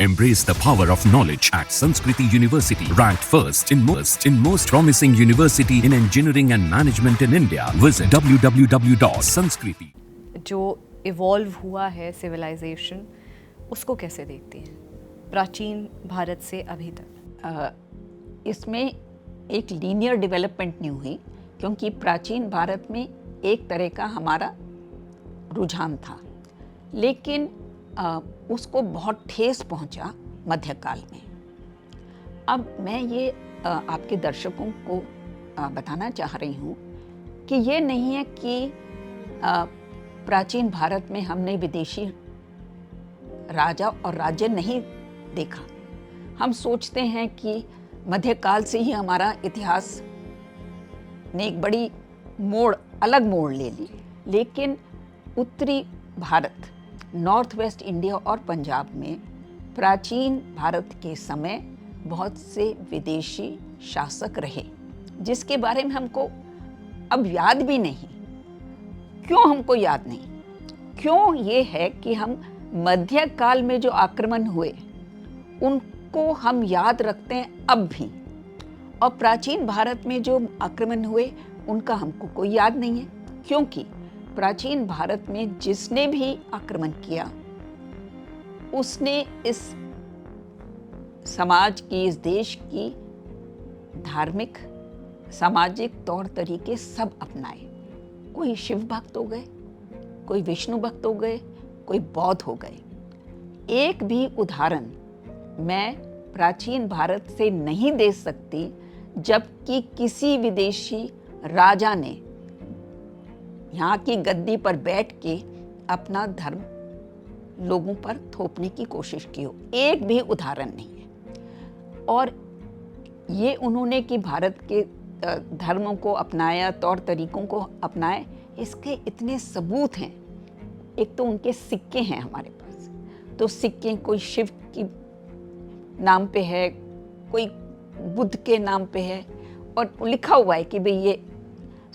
Embrace the power of knowledge at Sanskriti University, ranked first in most promising university in engineering and management in India. Visit www.sanskriti. जो evolve हुआ है civilisation, उसको कैसे देखती हैं प्राचीन भारत से अभी तक? इसमें एक लीनियर डेवलपमेंट नहीं हुई, क्योंकि प्राचीन भारत में एक तरह का हमारा रुझान था, लेकिन उसको बहुत ठेस पहुंचा मध्यकाल में। अब मैं ये आपके दर्शकों को बताना चाह रही हूँ कि ये नहीं है कि प्राचीन भारत में हमने विदेशी राजा और राज्य नहीं देखा। हम सोचते हैं कि मध्यकाल से ही हमारा इतिहास ने एक बड़ी अलग मोड़ ले ली, लेकिन उत्तरी भारत, नॉर्थ वेस्ट इंडिया और पंजाब में प्राचीन भारत के समय बहुत से विदेशी शासक रहे, जिसके बारे में हमको अब याद भी नहीं। क्यों हमको याद नहीं? क्यों ये है कि हम मध्यकाल में जो आक्रमण हुए उनको हम याद रखते हैं अब भी, और प्राचीन भारत में जो आक्रमण हुए उनका हमको कोई याद नहीं है। क्योंकि प्राचीन भारत में जिसने भी आक्रमण किया उसने इस समाज की, इस देश की धार्मिक, सामाजिक तौर तरीके सब अपनाए। कोई शिव भक्त हो गए, कोई विष्णु भक्त हो गए, कोई बौद्ध हो गए। एक भी उदाहरण मैं प्राचीन भारत से नहीं दे सकती जबकि किसी विदेशी राजा ने यहाँ की गद्दी पर बैठ के अपना धर्म लोगों पर थोपने की कोशिश की हो। एक भी उदाहरण नहीं है। और ये उन्होंने कि भारत के धर्मों को अपनाया, तौर तरीकों को अपनाए, इसके इतने सबूत हैं। एक तो उनके सिक्के हैं हमारे पास, तो सिक्के कोई शिव की नाम पे है, कोई बुद्ध के नाम पे है, और लिखा हुआ है कि भाई ये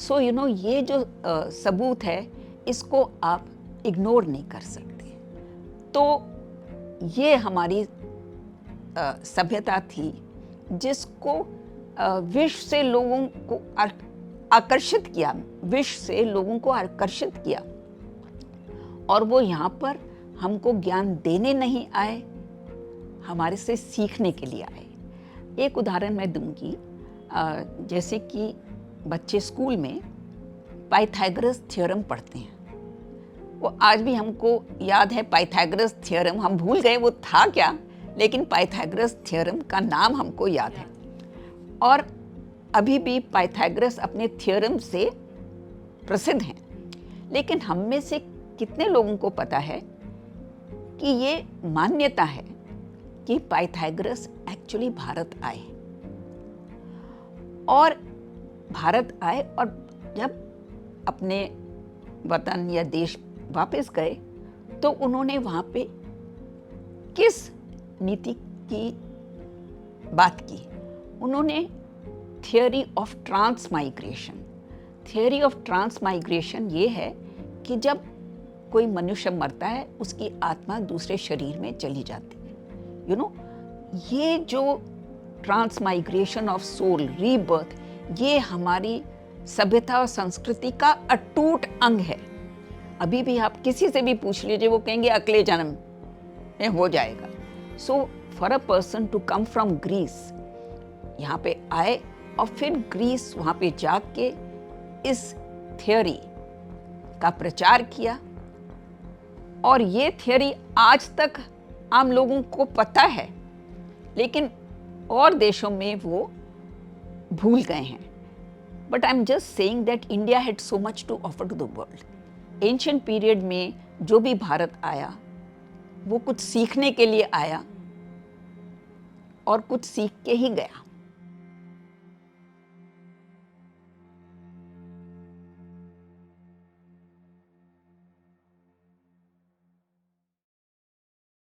ये जो सबूत है, इसको आप इग्नोर नहीं कर सकते। तो ये हमारी सभ्यता थी जिसको विश्व से लोगों को आकर्षित किया, विश्व से लोगों को आकर्षित किया, और वो यहाँ पर हमको ज्ञान देने नहीं आए, हमारे से सीखने के लिए आए। एक उदाहरण मैं दूंगी, जैसे कि बच्चे स्कूल में पाइथागोरस थ्योरम पढ़ते हैं। वो आज भी हमको याद है पाइथागोरस थ्योरम, हम भूल गए वो था क्या, लेकिन पाइथागोरस थ्योरम का नाम हमको याद है। और अभी भी पाइथागोरस अपने थ्योरम से प्रसिद्ध हैं। लेकिन हम में से कितने लोगों को पता है कि ये मान्यता है कि पाइथागोरस एक्चुअली भारत आए, और भारत आए और जब अपने वतन या देश वापस गए तो उन्होंने वहाँ पे किस नीति की बात की? उन्होंने theory of transmigration. Theory of transmigration ये है कि जब कोई मनुष्य मरता है उसकी आत्मा दूसरे शरीर में चली जाती है। ये जो ट्रांसमाइग्रेशन ऑफ सोल, रीबर्थ, ये हमारी सभ्यता और संस्कृति का अटूट अंग है। अभी भी आप किसी से भी पूछ लीजिए, वो कहेंगे अगले जन्म में हो जाएगा। So for a person to come from Greece, यहाँ पे आए और फिर ग्रीस वहाँ पे जाके इस थियोरी का प्रचार किया, और ये थियोरी आज तक आम लोगों को पता है, लेकिन और देशों में वो भूल गए हैं। But I am just saying that India had so much to offer to the world. Ancient period में जो भी भारत आया वो कुछ सीखने के लिए आया और कुछ सीख के ही गया।